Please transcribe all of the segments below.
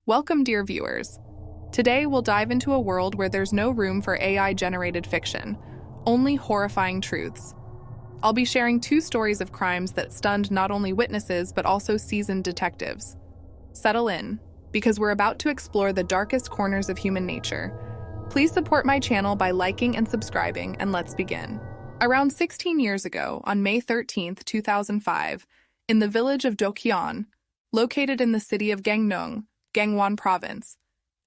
Welcome, dear viewers. Today we'll dive into a world where there's no room for AI-generated fiction, only horrifying truths. I'll be sharing 2 stories of crimes that stunned not only witnesses but also seasoned detectives. Settle in, because we're about to explore the darkest corners of human nature. Please support my channel by liking and subscribing, and let's begin. Around 16 years ago, on May 13, 2005, in the village of Doan, located in the city of Gangneung, Gangwon Province,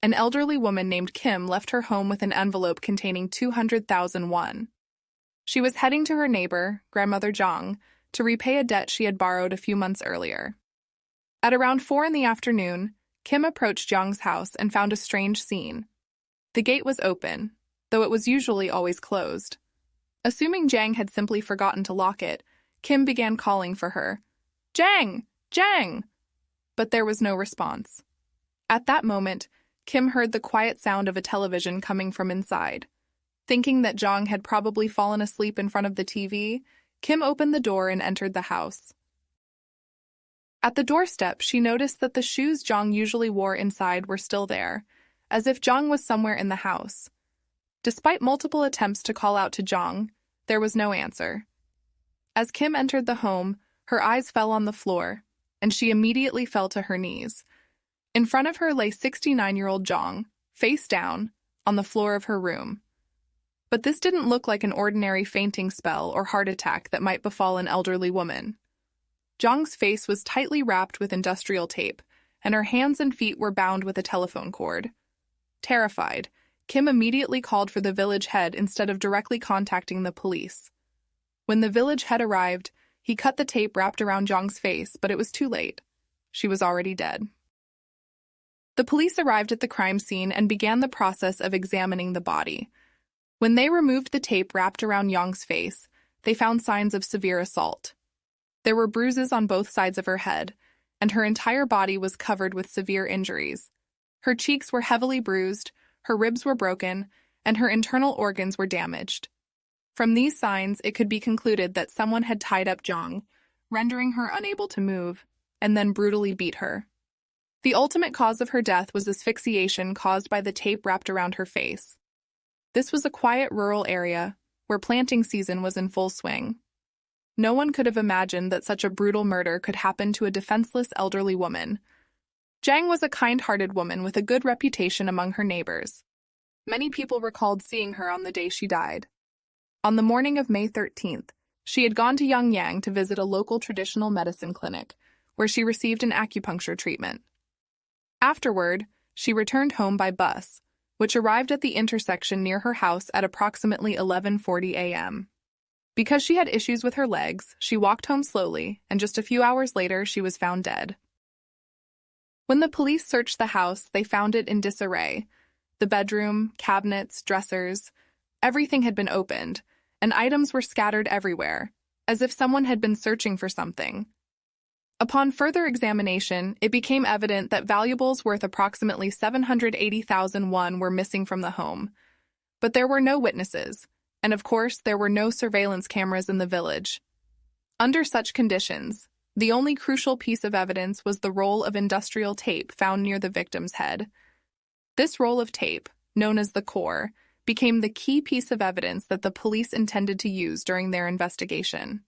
an elderly woman named Kim left her home with an envelope containing 200,000 won. She was heading to her neighbor, grandmother Jong, to repay a debt she had borrowed a few months earlier. At around 4 in the afternoon, Kim approached Jong's house and found a strange scene. The gate was open, though it was usually always closed. Assuming Jang had simply forgotten to lock it, Kim began calling for her. "Jang! Jang!" But there was no response. At that moment, Kim heard the quiet sound of a television coming from inside. Thinking that Jong had probably fallen asleep in front of the TV, Kim opened the door and entered the house. At the doorstep, she noticed that the shoes Jong usually wore inside were still there, as if Jong was somewhere in the house. Despite multiple attempts to call out to Jong, there was no answer. As Kim entered the home, her eyes fell on the floor, and she immediately fell to her knees. In front of her lay 69-year-old Jong, face down, on the floor of her room. But this didn't look like an ordinary fainting spell or heart attack that might befall an elderly woman. Jong's face was tightly wrapped with industrial tape, and her hands and feet were bound with a telephone cord. Terrified, Kim immediately called for the village head instead of directly contacting the police. When the village head arrived, he cut the tape wrapped around Jong's face, but it was too late. She was already dead. The police arrived at the crime scene and began the process of examining the body. When they removed the tape wrapped around Jong's face, they found signs of severe assault. There were bruises on both sides of her head, and her entire body was covered with severe injuries. Her cheeks were heavily bruised, her ribs were broken, and her internal organs were damaged. From these signs, it could be concluded that someone had tied up Jong, rendering her unable to move, and then brutally beat her. The ultimate cause of her death was asphyxiation caused by the tape wrapped around her face. This was a quiet rural area where planting season was in full swing. No one could have imagined that such a brutal murder could happen to a defenseless elderly woman. Jang was a kind-hearted woman with a good reputation among her neighbors. Many people recalled seeing her on the day she died. On the morning of May 13th, she had gone to Yongyang to visit a local traditional medicine clinic, where she received an acupuncture treatment. Afterward, she returned home by bus, which arrived at the intersection near her house at approximately 11:40 a.m. Because she had issues with her legs, she walked home slowly, and just a few hours later, she was found dead. When the police searched the house, they found it in disarray. The bedroom, cabinets, dressers, everything had been opened, and items were scattered everywhere, as if someone had been searching for something. Upon further examination, it became evident that valuables worth approximately 780,000 won were missing from the home. But there were no witnesses, and of course there were no surveillance cameras in the village. Under such conditions, the only crucial piece of evidence was the roll of industrial tape found near the victim's head. This roll of tape, known as the core, became the key piece of evidence that the police intended to use during their investigation.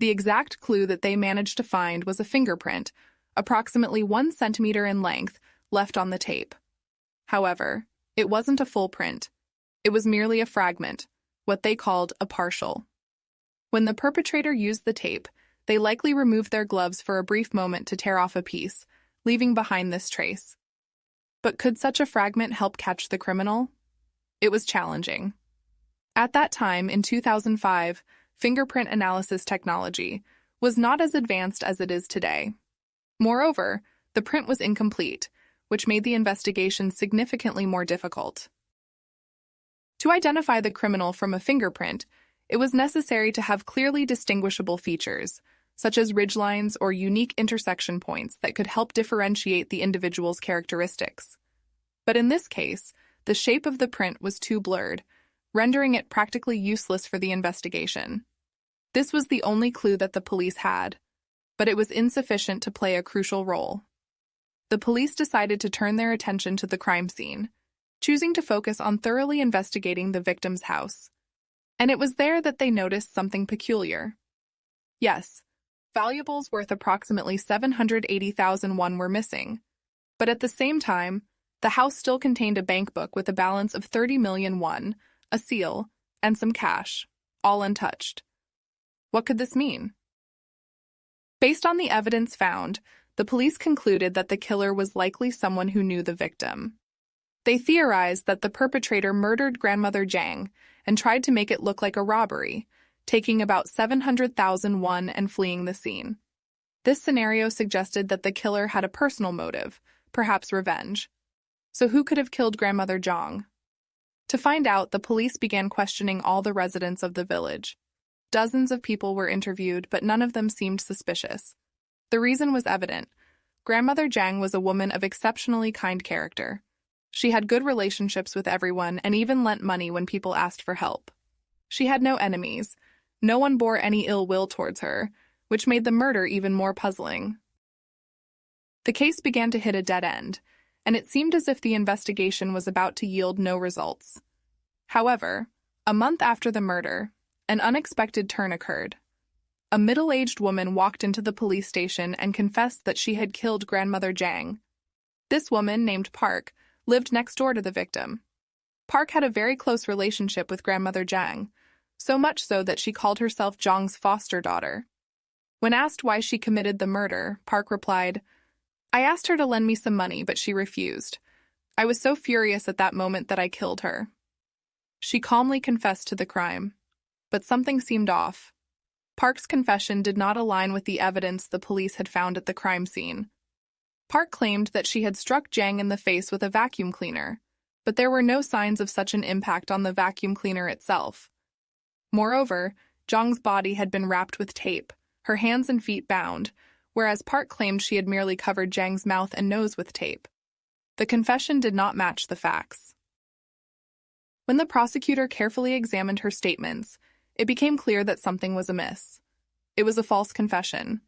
The exact clue that they managed to find was a fingerprint, approximately 1 centimeter in length, left on the tape. However, it wasn't a full print. It was merely a fragment, what they called a partial. When the perpetrator used the tape, they likely removed their gloves for a brief moment to tear off a piece, leaving behind this trace. But could such a fragment help catch the criminal? It was challenging. At that time, in 2005, fingerprint analysis technology was not as advanced as it is today. Moreover, the print was incomplete, which made the investigation significantly more difficult. To identify the criminal from a fingerprint, it was necessary to have clearly distinguishable features, such as ridgelines or unique intersection points that could help differentiate the individual's characteristics. But in this case, the shape of the print was too blurred, rendering it practically useless for the investigation. This was the only clue that the police had, but it was insufficient to play a crucial role. the police decided to turn their attention to the crime scene, choosing to focus on thoroughly investigating the victim's house. And it was there that they noticed something peculiar. Yes, valuables worth approximately 780,000 won were missing. But at the same time, the house still contained a bank book with a balance of 30 million won, a seal, and some cash, all untouched. What could this mean? Based on the evidence found, the police concluded that the killer was likely someone who knew the victim. They theorized that the perpetrator murdered grandmother Zhang and tried to make it look like a robbery, taking about 700,000 won and fleeing the scene. This scenario suggested that the killer had a personal motive, perhaps revenge. So who could have killed grandmother Zhang? To find out, the police began questioning all the residents of the village. Dozens of people were interviewed, but none of them seemed suspicious. The reason was evident. Grandmother Zhang was a woman of exceptionally kind character. She had good relationships with everyone and even lent money when people asked for help. She had no enemies. No one bore any ill will towards her, which made the murder even more puzzling. The case began to hit a dead end, and it seemed as if the investigation was about to yield no results. However, a month after the murder, an unexpected turn occurred. A middle-aged woman walked into the police station and confessed that she had killed grandmother Zhang. This woman, named Park, lived next door to the victim. Park had a very close relationship with grandmother Zhang, so much so that she called herself Zhang's foster daughter. When asked why she committed the murder, Park replied, "I asked her to lend me some money, but she refused. I was so furious at that moment that I killed her." She calmly confessed to the crime. But something seemed off. Park's confession did not align with the evidence the police had found at the crime scene. Park claimed that she had struck Zhang in the face with a vacuum cleaner, but there were no signs of such an impact on the vacuum cleaner itself. Moreover, Zhang's body had been wrapped with tape, her hands and feet bound, whereas Park claimed she had merely covered Zhang's mouth and nose with tape. The confession did not match the facts. When the prosecutor carefully examined her statements, it became clear that something was amiss. It was a false confession.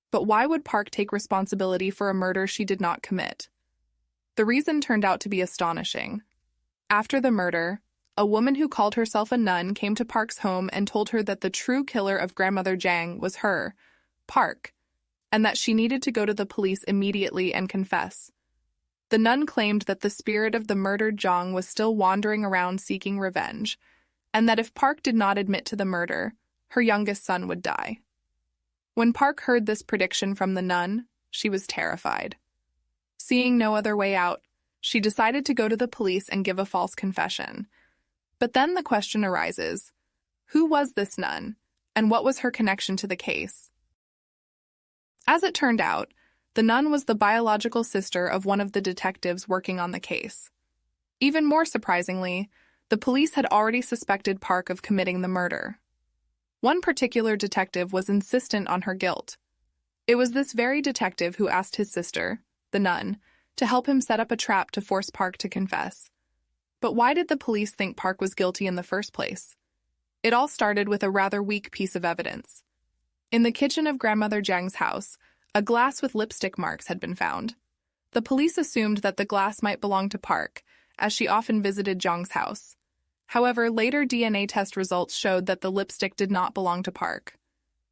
But why would Park take responsibility for a murder she did not commit? The reason turned out to be astonishing. After the murder, a woman who called herself a nun came to Park's home and told her that the true killer of grandmother Zhang was her, Park, and that she needed to go to the police immediately and confess. The nun claimed that the spirit of the murdered Zhang was still wandering around seeking revenge, and that if Park did not admit to the murder, her youngest son would die. When Park heard this prediction from the nun, she was terrified. Seeing no other way out, she decided to go to the police and give a false confession. But then the question arises, who was this nun, and what was her connection to the case? As it turned out, the nun was the biological sister of one of the detectives working on the case. Even more surprisingly, the police had already suspected Park of committing the murder. One particular detective was insistent on her guilt. It was this very detective who asked his sister, the nun, to help him set up a trap to force Park to confess. But why did the police think Park was guilty in the first place? It all started with a rather weak piece of evidence. In the kitchen of grandmother Zhang's house, a glass with lipstick marks had been found. The police assumed that the glass might belong to Park, as she often visited Zhang's house. However, later DNA test results showed that the lipstick did not belong to Park.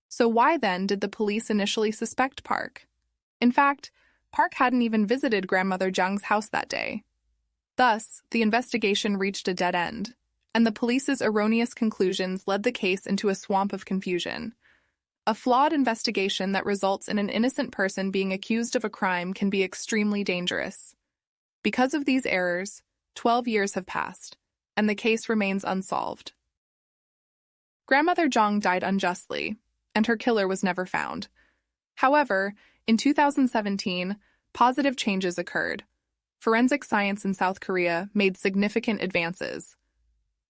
So why then did the police initially suspect Park? In fact, Park hadn't even visited grandmother Zhang's house that day. Thus, the investigation reached a dead end, and the police's erroneous conclusions led the case into a swamp of confusion. A flawed investigation that results in an innocent person being accused of a crime can be extremely dangerous. Because of these errors, 12 years have passed, and the case remains unsolved. Grandmother Zhang died unjustly, and her killer was never found. However, in 2017, positive changes occurred. Forensic science in South Korea made significant advances.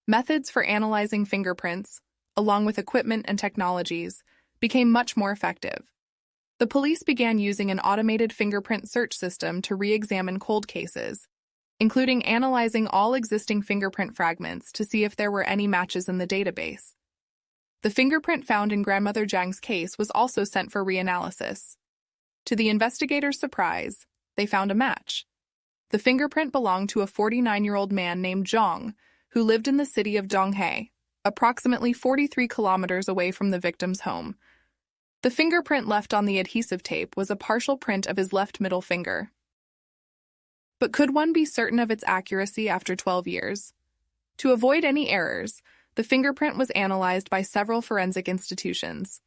Methods for analyzing fingerprints, along with equipment and technologies, became much more effective. The police began using an automated fingerprint search system to re-examine cold cases, including analyzing all existing fingerprint fragments to see if there were any matches in the database. The fingerprint found in grandmother Zhang's case was also sent for reanalysis. To the investigators' surprise, they found a match. The fingerprint belonged to a 49-year-old man named Zhang, who lived in the city of Donghae, approximately 43 kilometers away from the victim's home. The fingerprint left on the adhesive tape was a partial print of his left middle finger. But could one be certain of its accuracy after 12 years? To avoid any errors, the fingerprint was analyzed by several forensic institutions.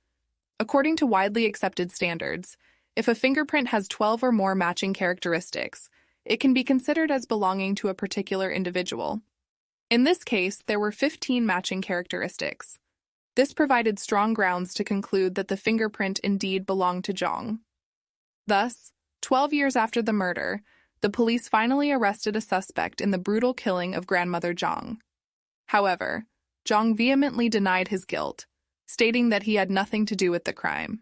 According to widely accepted standards, if a fingerprint has 12 or more matching characteristics, it can be considered as belonging to a particular individual. In this case, there were 15 matching characteristics. This provided strong grounds to conclude that the fingerprint indeed belonged to Zhang. Thus, 12 years after the murder, the police finally arrested a suspect in the brutal killing of grandmother Zhang. However, Zhang vehemently denied his guilt, stating that he had nothing to do with the crime.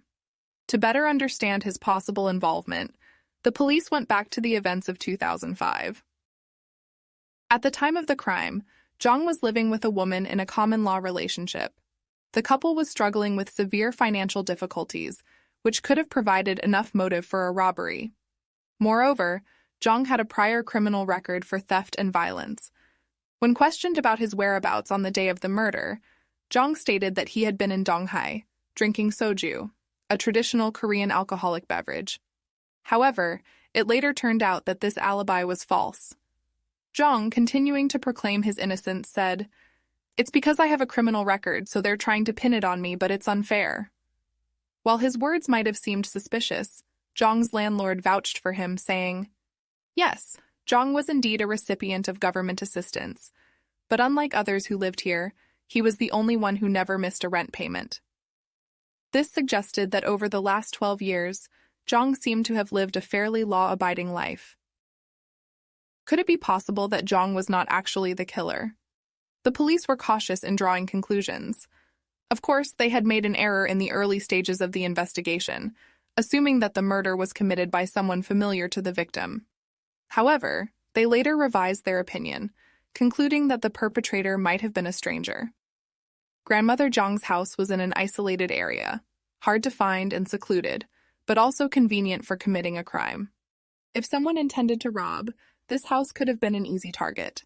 To better understand his possible involvement, the police went back to the events of 2005. At the time of the crime, Zhang was living with a woman in a common-law relationship. The couple was struggling with severe financial difficulties, which could have provided enough motive for a robbery. Moreover, Zhang had a prior criminal record for theft and violence. When questioned about his whereabouts on the day of the murder, Zhang stated that he had been in Donghae, drinking soju, a traditional Korean alcoholic beverage. However, it later turned out that this alibi was false. Zhang, continuing to proclaim his innocence, said, "It's because I have a criminal record, so they're trying to pin it on me, but it's unfair." While his words might have seemed suspicious, Zhang's landlord vouched for him, saying, "Yes, Zhang was indeed a recipient of government assistance, but unlike others who lived here, he was the only one who never missed a rent payment." This suggested that over the last 12 years, Zhang seemed to have lived a fairly law-abiding life. Could it be possible that Zhang was not actually the killer? The police were cautious in drawing conclusions. Of course, they had made an error in the early stages of the investigation, assuming that the murder was committed by someone familiar to the victim. However, they later revised their opinion, concluding that the perpetrator might have been a stranger. Grandmother Zhang's house was in an isolated area, hard to find and secluded, but also convenient for committing a crime. If someone intended to rob, this house could have been an easy target.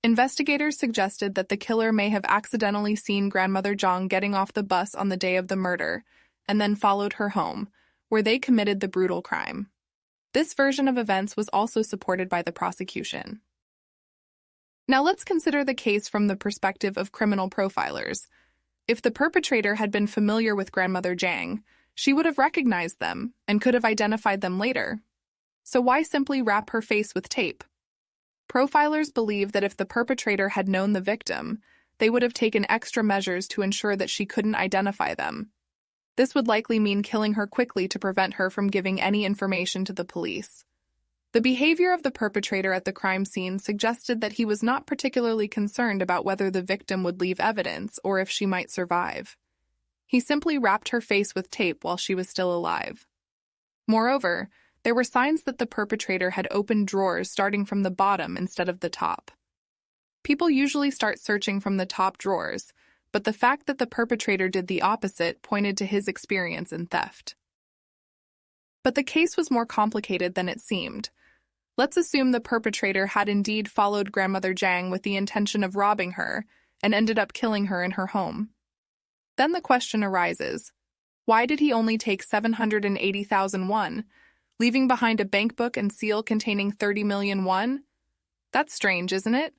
Investigators suggested that the killer may have accidentally seen Grandmother Zhang getting off the bus on the day of the murder, and then followed her home, where they committed the brutal crime. This version of events was also supported by the prosecution. Now let's consider the case from the perspective of criminal profilers. If the perpetrator had been familiar with Grandmother Zhang, she would have recognized them and could have identified them later. So why simply wrap her face with tape? Profilers believe that if the perpetrator had known the victim, they would have taken extra measures to ensure that she couldn't identify them. This would likely mean killing her quickly to prevent her from giving any information to the police. The behavior of the perpetrator at the crime scene suggested that he was not particularly concerned about whether the victim would leave evidence or if she might survive. He simply wrapped her face with tape while she was still alive. Moreover, there were signs that the perpetrator had opened drawers starting from the bottom instead of the top. People usually start searching from the top drawers, but the fact that the perpetrator did the opposite pointed to his experience in theft. But the case was more complicated than it seemed. Let's assume the perpetrator had indeed followed Grandmother Zhang with the intention of robbing her and ended up killing her in her home. Then the question arises, why did he only take 780,000 won, leaving behind a bank book and seal containing 30 million won? That's strange, isn't it?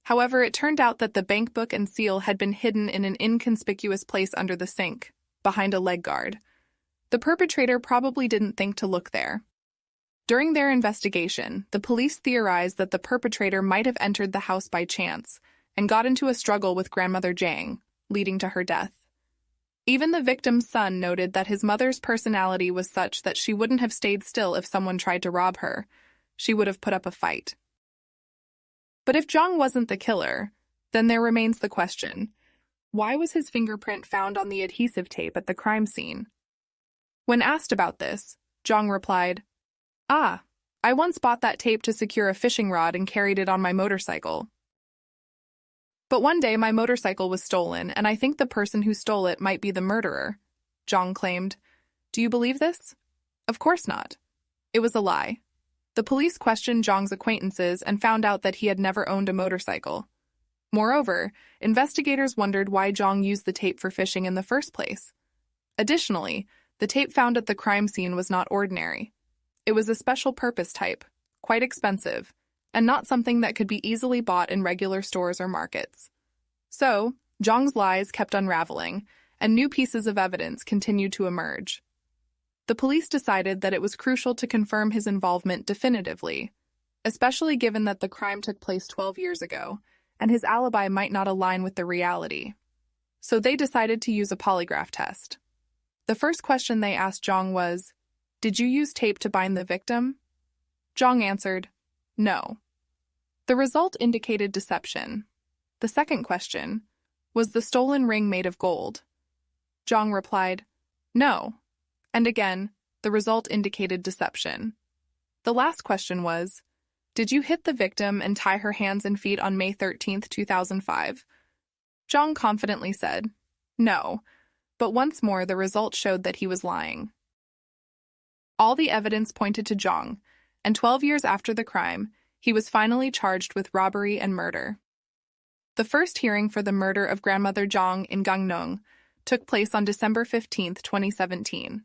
However, it turned out that the bank book and seal had been hidden in an inconspicuous place under the sink, behind a leg guard. The perpetrator probably didn't think to look there. During their investigation, the police theorized that the perpetrator might have entered the house by chance and got into a struggle with Grandmother Zhang, leading to her death. Even the victim's son noted that his mother's personality was such that she wouldn't have stayed still if someone tried to rob her. She would have put up a fight. But if Zhang wasn't the killer, then there remains the question, why was his fingerprint found on the adhesive tape at the crime scene? When asked about this, Zhang replied, I once bought that tape to secure a fishing rod and carried it on my motorcycle. But one day my motorcycle was stolen, and I think the person who stole it might be the murderer, Zhang claimed. Do you believe this? Of course not. It was a lie. The police questioned Zhang's acquaintances and found out that he had never owned a motorcycle. Moreover, investigators wondered why Zhang used the tape for fishing in the first place. Additionally, the tape found at the crime scene was not ordinary. It was a special purpose type, quite expensive, and not something that could be easily bought in regular stores or markets. So, Zhang's lies kept unraveling, and new pieces of evidence continued to emerge. The police decided that it was crucial to confirm his involvement definitively, especially given that the crime took place 12 years ago, and his alibi might not align with the reality. So they decided to use a polygraph test. The first question they asked Zhang was, "Did you use tape to bind the victim?" Zhang answered, "No." The result indicated deception. The second question, "Was the stolen ring made of gold?" Zhang replied, "No." And again, the result indicated deception. The last question was, "Did you hit the victim and tie her hands and feet on May 13th, 2005? Zhang confidently said, "No," but once more the result showed that he was lying. All the evidence pointed to Zhang, and 12 years after the crime, he was finally charged with robbery and murder. The first hearing for the murder of grandmother Zhang in Gangneung took place on December 15th, 2017.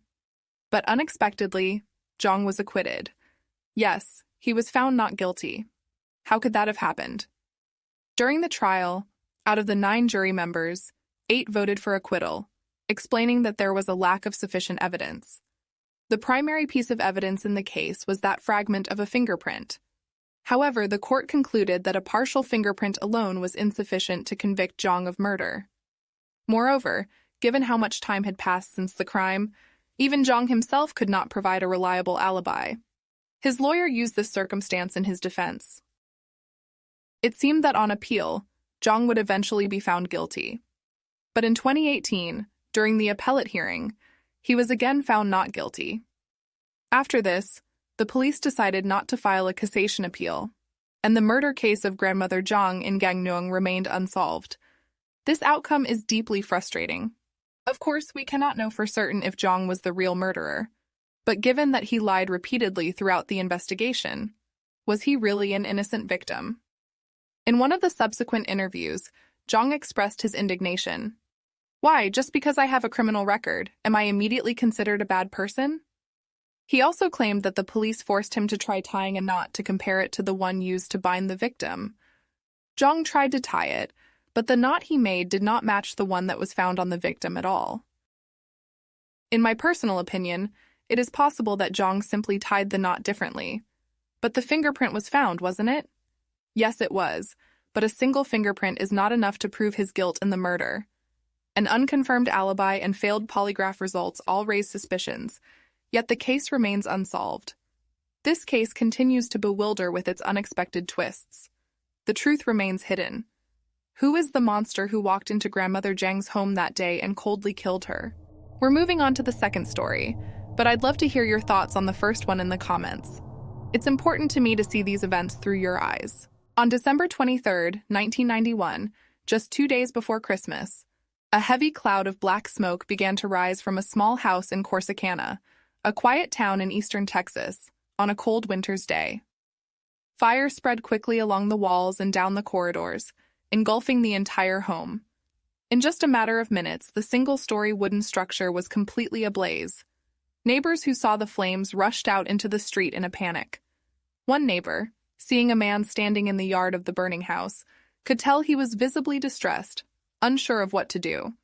But unexpectedly, Zhang was acquitted. Yes, he was found not guilty. How could that have happened? During the trial, out of the 9 jury members, 8 voted for acquittal, explaining that there was a lack of sufficient evidence. The primary piece of evidence in the case was that fragment of a fingerprint. However, the court concluded that a partial fingerprint alone was insufficient to convict Zhang of murder. Moreover, given how much time had passed since the crime, even Zhang himself could not provide a reliable alibi. His lawyer used this circumstance in his defense. It seemed that on appeal, Zhang would eventually be found guilty. But in 2018, during the appellate hearing, he was again found not guilty. After this, the police decided not to file a cassation appeal, and the murder case of grandmother Zhang in Gangneung remained unsolved. This outcome is deeply frustrating. Of course, we cannot know for certain if Zhang was the real murderer, but given that he lied repeatedly throughout the investigation, was he really an innocent victim? In one of the subsequent interviews, Zhang expressed his indignation. "Why, just because I have a criminal record, am I immediately considered a bad person?" He also claimed that the police forced him to try tying a knot to compare it to the one used to bind the victim. Zhang tried to tie it, but the knot he made did not match the one that was found on the victim at all. In my personal opinion, it is possible that Zhang simply tied the knot differently. But the fingerprint was found, wasn't it? Yes, it was, but a single fingerprint is not enough to prove his guilt in the murder. An unconfirmed alibi and failed polygraph results all raise suspicions, yet the case remains unsolved. This case continues to bewilder with its unexpected twists. The truth remains hidden. Who is the monster who walked into grandmother Zhang's home that day and coldly killed her? We're moving on to the second story, but I'd love to hear your thoughts on the first one in the comments. It's important to me to see these events through your eyes. On December 23, 1991, just 2 days before Christmas, a heavy cloud of black smoke began to rise from a small house in Corsicana, a quiet town in eastern Texas, on a cold winter's day. Fire spread quickly along the walls and down the corridors, engulfing the entire home. In just a matter of minutes, the single-story wooden structure was completely ablaze. Neighbors who saw the flames rushed out into the street in a panic. One neighbor, seeing a man standing in the yard of the burning house, could tell he was visibly distressed, unsure of what to do.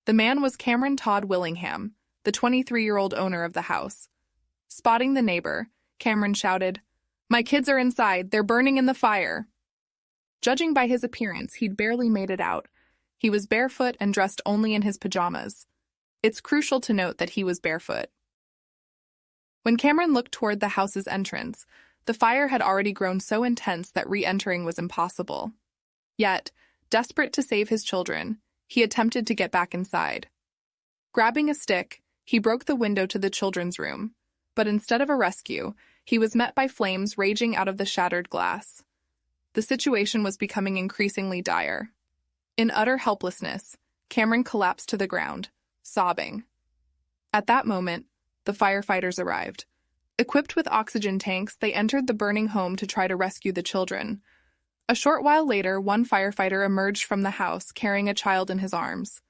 The man was Cameron Todd Willingham, the 23-year-old owner of the house. Spotting the neighbor, Cameron shouted, "My kids are inside, they're burning in the fire." Judging by his appearance, he'd barely made it out. He was barefoot and dressed only in his pajamas. It's crucial to note that he was barefoot. When Cameron looked toward the house's entrance, the fire had already grown so intense that re-entering was impossible. Yet, desperate to save his children, he attempted to get back inside. Grabbing a stick, he broke the window to the children's room, but instead of a rescue, he was met by flames raging out of the shattered glass. The situation was becoming increasingly dire. In utter helplessness, Cameron collapsed to the ground, sobbing. At that moment, the firefighters arrived. Equipped with oxygen tanks, they entered the burning home to try to rescue the children. A short while later, one firefighter emerged from the house carrying a child in his arms.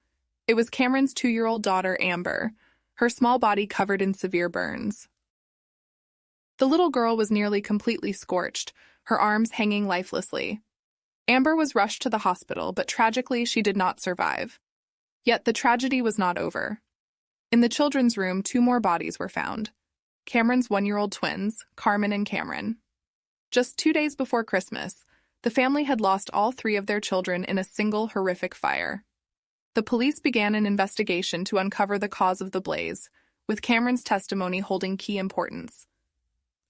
It was Cameron's 2-year-old daughter, Amber, her small body covered in severe burns. The little girl was nearly completely scorched, her arms hanging lifelessly. Amber was rushed to the hospital, but tragically she did not survive. Yet the tragedy was not over. In the children's room, 2 more bodies were found. Cameron's 1-year-old twins, Carmen and Cameron. Just 2 days before Christmas, the family had lost all 3 of their children in a single horrific fire. The police began an investigation to uncover the cause of the blaze, with Cameron's testimony holding key importance.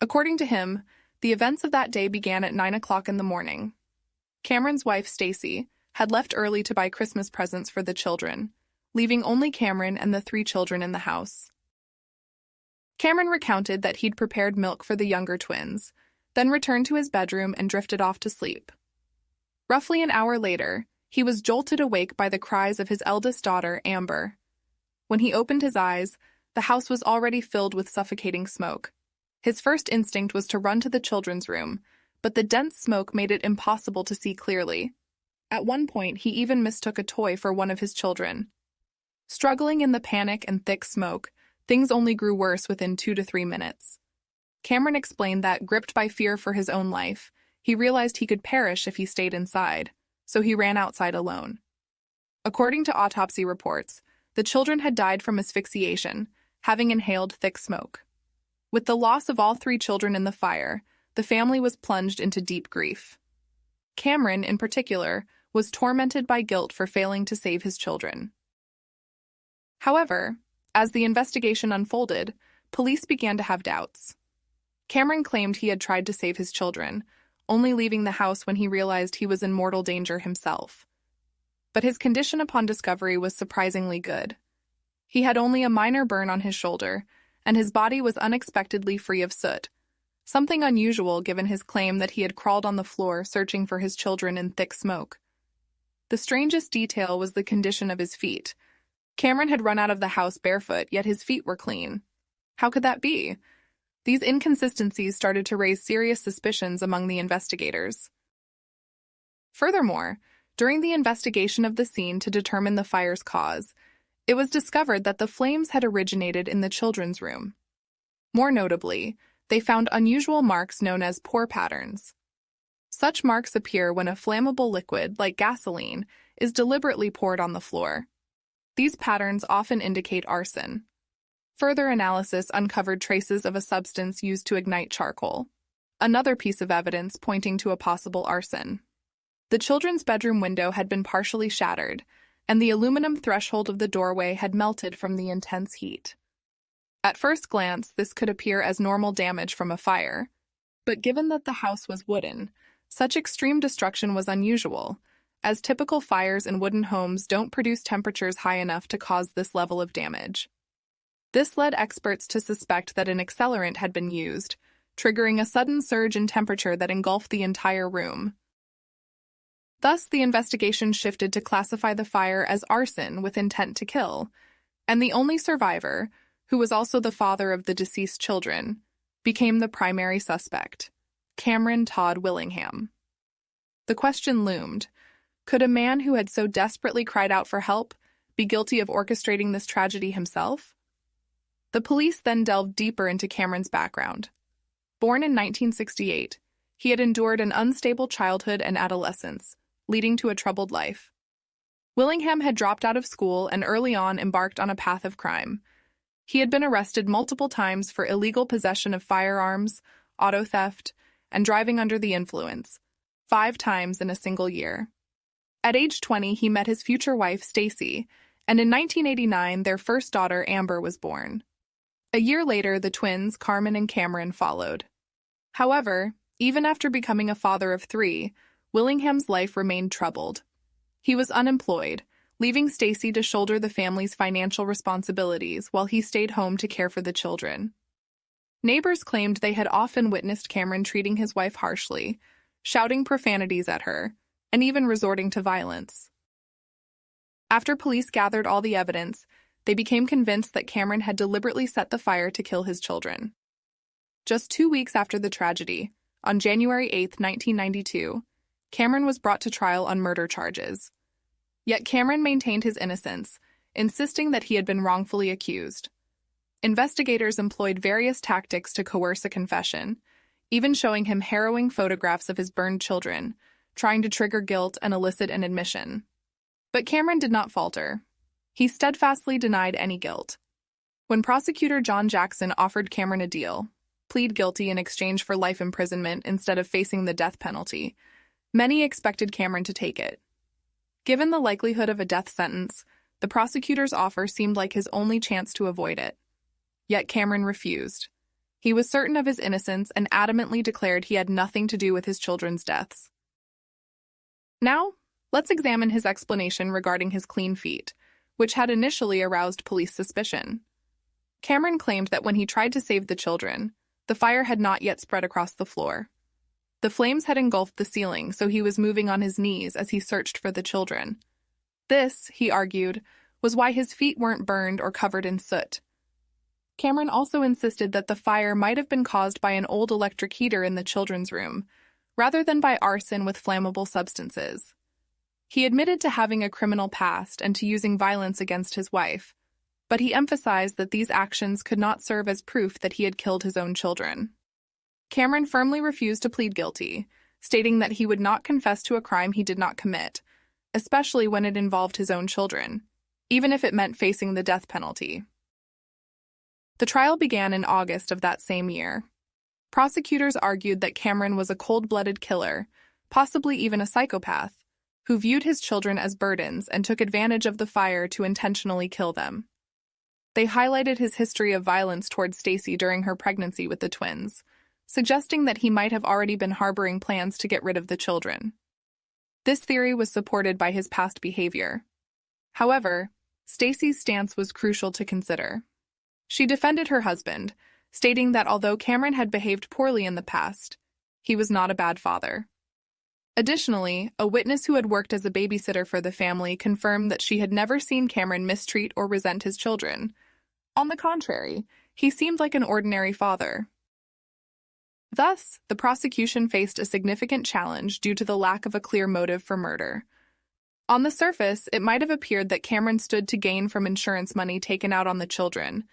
According to him, the events of that day began at 9 o'clock in the morning. Cameron's wife, Stacy, had left early to buy Christmas presents for the children, leaving only Cameron and the 3 children in the house. Cameron recounted that he'd prepared milk for the younger twins, then returned to his bedroom and drifted off to sleep. Roughly an hour later, he was jolted awake by the cries of his eldest daughter, Amber. When he opened his eyes, the house was already filled with suffocating smoke. His first instinct was to run to the children's room, but the dense smoke made it impossible to see clearly. At one point, he even mistook a toy for one of his children. Struggling in the panic and thick smoke, things only grew worse within 2 to 3 minutes. Cameron explained that, gripped by fear for his own life, he realized he could perish if he stayed inside, so he ran outside alone. According to autopsy reports, the children had died from asphyxiation, having inhaled thick smoke. With the loss of all 3 children in the fire, the family was plunged into deep grief. Cameron, in particular, was tormented by guilt for failing to save his children. However, as the investigation unfolded, police began to have doubts. Cameron claimed he had tried to save his children, only leaving the house when he realized he was in mortal danger himself. But his condition upon discovery was surprisingly good. He had only a minor burn on his shoulder, and his body was unexpectedly free of soot, something unusual given his claim that he had crawled on the floor searching for his children in thick smoke. The strangest detail was the condition of his feet. Cameron had run out of the house barefoot, yet his feet were clean. How could that be? These inconsistencies started to raise serious suspicions among the investigators. Furthermore, during the investigation of the scene to determine the fire's cause, it was discovered that the flames had originated in the children's room. More notably, they found unusual marks known as pour patterns. Such marks appear when a flammable liquid, like gasoline, is deliberately poured on the floor. These patterns often indicate arson. Further analysis uncovered traces of a substance used to ignite charcoal, another piece of evidence pointing to a possible arson. The children's bedroom window had been partially shattered, and the aluminum threshold of the doorway had melted from the intense heat. At first glance, this could appear as normal damage from a fire, but given that the house was wooden, such extreme destruction was unusual, as typical fires in wooden homes don't produce temperatures high enough to cause this level of damage. This led experts to suspect that an accelerant had been used, triggering a sudden surge in temperature that engulfed the entire room. Thus, the investigation shifted to classify the fire as arson with intent to kill, and the only survivor, who was also the father of the deceased children, became the primary suspect, Cameron Todd Willingham. The question loomed: could a man who had so desperately cried out for help be guilty of orchestrating this tragedy himself? The police then delved deeper into Cameron's background. Born in 1968, he had endured an unstable childhood and adolescence, leading to a troubled life. Willingham had dropped out of school and early on embarked on a path of crime. He had been arrested multiple times for illegal possession of firearms, auto theft, and driving under the influence, 5 times in a single year. At age 20, he met his future wife, Stacy, and in 1989, their first daughter, Amber, was born. A year later, the twins, Carmen and Cameron, followed. However, even after becoming a father of 3, Willingham's life remained troubled. He was unemployed, leaving Stacy to shoulder the family's financial responsibilities while he stayed home to care for the children. Neighbors claimed they had often witnessed Cameron treating his wife harshly, shouting profanities at her, and even resorting to violence. After police gathered all the evidence, they became convinced that Cameron had deliberately set the fire to kill his children. Just 2 weeks after the tragedy, on January 8, 1992, Cameron was brought to trial on murder charges. Yet Cameron maintained his innocence, insisting that he had been wrongfully accused. Investigators employed various tactics to coerce a confession, even showing him harrowing photographs of his burned children, trying to trigger guilt and elicit an admission. But Cameron did not falter. He steadfastly denied any guilt. When prosecutor John Jackson offered Cameron a deal, plead guilty in exchange for life imprisonment instead of facing the death penalty, many expected Cameron to take it. Given the likelihood of a death sentence, the prosecutor's offer seemed like his only chance to avoid it. Yet Cameron refused. He was certain of his innocence and adamantly declared he had nothing to do with his children's deaths. Now, let's examine his explanation regarding his clean feet, which had initially aroused police suspicion. Cameron claimed that when he tried to save the children, the fire had not yet spread across the floor. The flames had engulfed the ceiling, so he was moving on his knees as he searched for the children. This, he argued, was why his feet weren't burned or covered in soot. Cameron also insisted that the fire might have been caused by an old electric heater in the children's room, rather than by arson with flammable substances. He admitted to having a criminal past and to using violence against his wife, but he emphasized that these actions could not serve as proof that he had killed his own children. Cameron firmly refused to plead guilty, stating that he would not confess to a crime he did not commit, especially when it involved his own children, even if it meant facing the death penalty. The trial began in August of that same year. Prosecutors argued that Cameron was a cold-blooded killer, possibly even a psychopath, who viewed his children as burdens and took advantage of the fire to intentionally kill them. They highlighted his history of violence towards Stacy during her pregnancy with the twins, suggesting that he might have already been harboring plans to get rid of the children. This theory was supported by his past behavior. However, Stacy's stance was crucial to consider. She defended her husband, stating that although Cameron had behaved poorly in the past, he was not a bad father. Additionally, a witness who had worked as a babysitter for the family confirmed that she had never seen Cameron mistreat or resent his children. On the contrary, he seemed like an ordinary father. Thus, the prosecution faced a significant challenge due to the lack of a clear motive for murder. On the surface, it might have appeared that Cameron stood to gain from insurance money taken out on the children,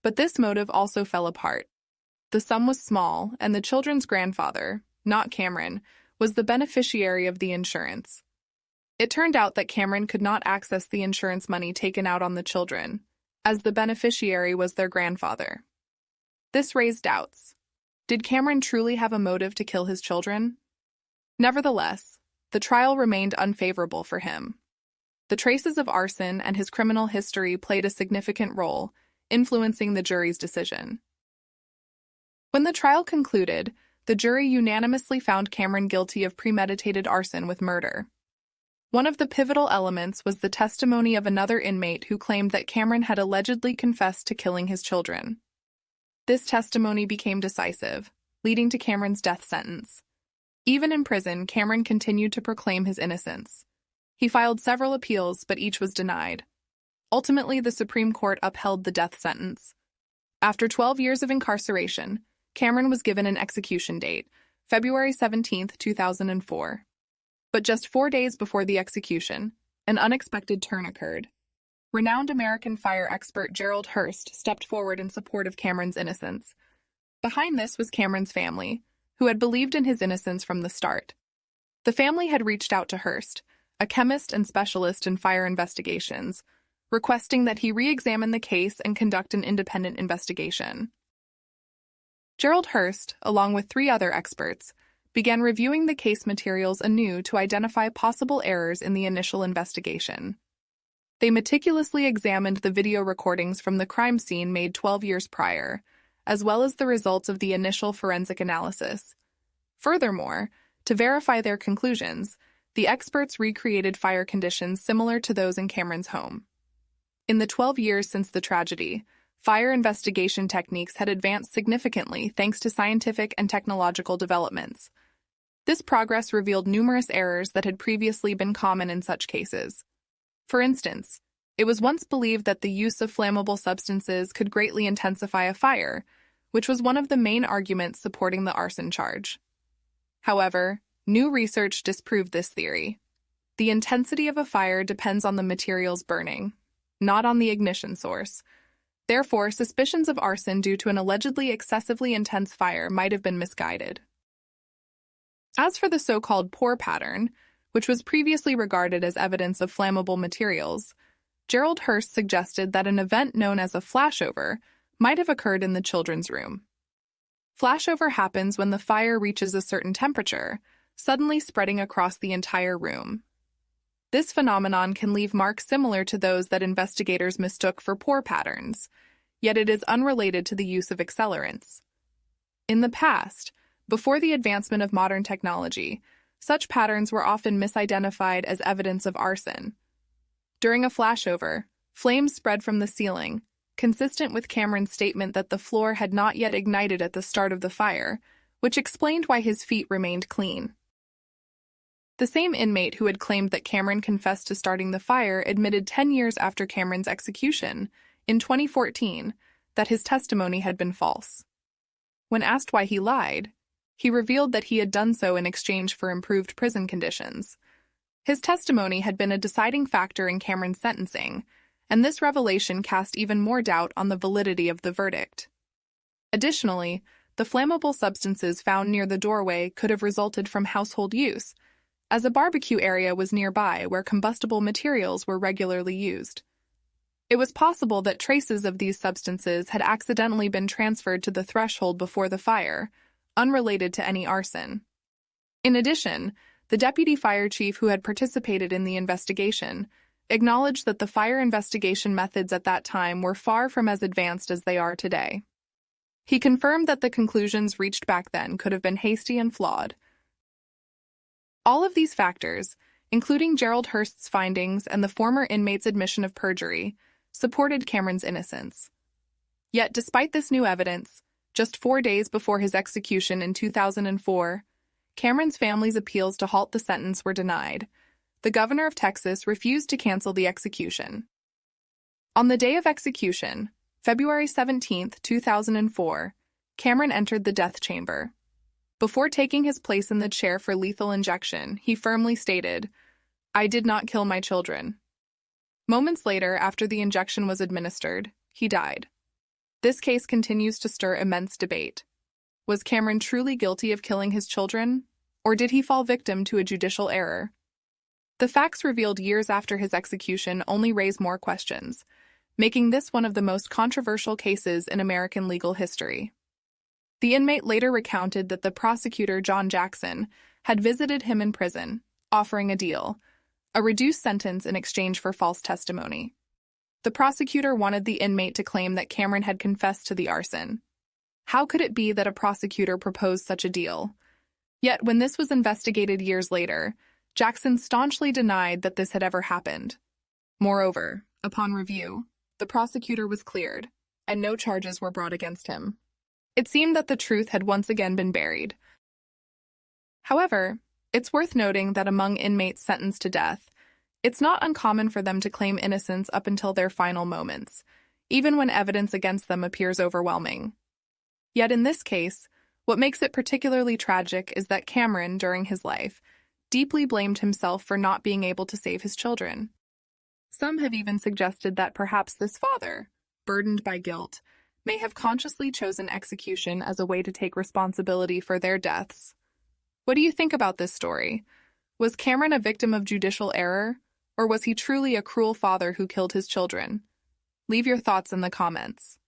but this motive also fell apart. The sum was small, and the children's grandfather, not Cameron, was the beneficiary of the insurance. It turned out that Cameron could not access the insurance money taken out on the children, as the beneficiary was their grandfather. This raised doubts. Did Cameron truly have a motive to kill his children? Nevertheless, the trial remained unfavorable for him. The traces of arson and his criminal history played a significant role, influencing the jury's decision. When the trial concluded, the jury unanimously found Cameron guilty of premeditated arson with murder. One of the pivotal elements was the testimony of another inmate who claimed that Cameron had allegedly confessed to killing his children. This testimony became decisive, leading to Cameron's death sentence. Even in prison, Cameron continued to proclaim his innocence. He filed several appeals, but each was denied. Ultimately, the Supreme Court upheld the death sentence. After 12 years of incarceration, Cameron was given an execution date, February 17, 2004. But just 4 days before the execution, an unexpected turn occurred. Renowned American fire expert Gerald Hurst stepped forward in support of Cameron's innocence. Behind this was Cameron's family, who had believed in his innocence from the start. The family had reached out to Hurst, a chemist and specialist in fire investigations, requesting that he re-examine the case and conduct an independent investigation. Gerald Hurst, along with 3 other experts, began reviewing the case materials anew to identify possible errors in the initial investigation. They meticulously examined the video recordings from the crime scene made 12 years prior, as well as the results of the initial forensic analysis. Furthermore, to verify their conclusions, the experts recreated fire conditions similar to those in Cameron's home. In the 12 years since the tragedy, fire investigation techniques had advanced significantly thanks to scientific and technological developments. This progress revealed numerous errors that had previously been common in such cases. For instance, it was once believed that the use of flammable substances could greatly intensify a fire, which was one of the main arguments supporting the arson charge. However, new research disproved this theory. The intensity of a fire depends on the materials burning, not on the ignition source. Therefore, suspicions of arson due to an allegedly excessively intense fire might have been misguided. As for the so-called pour pattern, which was previously regarded as evidence of flammable materials, Gerald Hurst suggested that an event known as a flashover might have occurred in the children's room. Flashover happens when the fire reaches a certain temperature, suddenly spreading across the entire room. This phenomenon can leave marks similar to those that investigators mistook for pour patterns, yet it is unrelated to the use of accelerants. In the past, before the advancement of modern technology, such patterns were often misidentified as evidence of arson. During a flashover, flames spread from the ceiling, consistent with Cameron's statement that the floor had not yet ignited at the start of the fire, which explained why his feet remained clean. The same inmate who had claimed that Cameron confessed to starting the fire admitted 10 years after Cameron's execution, in 2014, that his testimony had been false. When asked why he lied, he revealed that he had done so in exchange for improved prison conditions. His testimony had been a deciding factor in Cameron's sentencing, and this revelation cast even more doubt on the validity of the verdict. Additionally, the flammable substances found near the doorway could have resulted from household use, as a barbecue area was nearby where combustible materials were regularly used. It was possible that traces of these substances had accidentally been transferred to the threshold before the fire, unrelated to any arson. In addition, the deputy fire chief who had participated in the investigation acknowledged that the fire investigation methods at that time were far from as advanced as they are today. He confirmed that the conclusions reached back then could have been hasty and flawed. All of these factors, including Gerald Hurst's findings and the former inmate's admission of perjury, supported Cameron's innocence. Yet, despite this new evidence, just 4 days before his execution in 2004, Cameron's family's appeals to halt the sentence were denied. The governor of Texas refused to cancel the execution. On the day of execution, February 17, 2004, Cameron entered the death chamber. Before taking his place in the chair for lethal injection, he firmly stated, "I did not kill my children." Moments later, after the injection was administered, he died. This case continues to stir immense debate. Was Cameron truly guilty of killing his children, or did he fall victim to a judicial error? The facts revealed years after his execution only raise more questions, making this one of the most controversial cases in American legal history. The inmate later recounted that the prosecutor, John Jackson, had visited him in prison, offering a deal, a reduced sentence in exchange for false testimony. The prosecutor wanted the inmate to claim that Cameron had confessed to the arson. How could it be that a prosecutor proposed such a deal? Yet, when this was investigated years later, Jackson staunchly denied that this had ever happened. Moreover, upon review, the prosecutor was cleared, and no charges were brought against him. It seemed that the truth had once again been buried. However, it's worth noting that among inmates sentenced to death, it's not uncommon for them to claim innocence up until their final moments, even when evidence against them appears overwhelming. Yet in this case, what makes it particularly tragic is that Cameron, during his life, deeply blamed himself for not being able to save his children. Some have even suggested that perhaps this father, burdened by guilt, may have consciously chosen execution as a way to take responsibility for their deaths. What do you think about this story? Was Cameron a victim of judicial error, or was he truly a cruel father who killed his children? Leave your thoughts in the comments.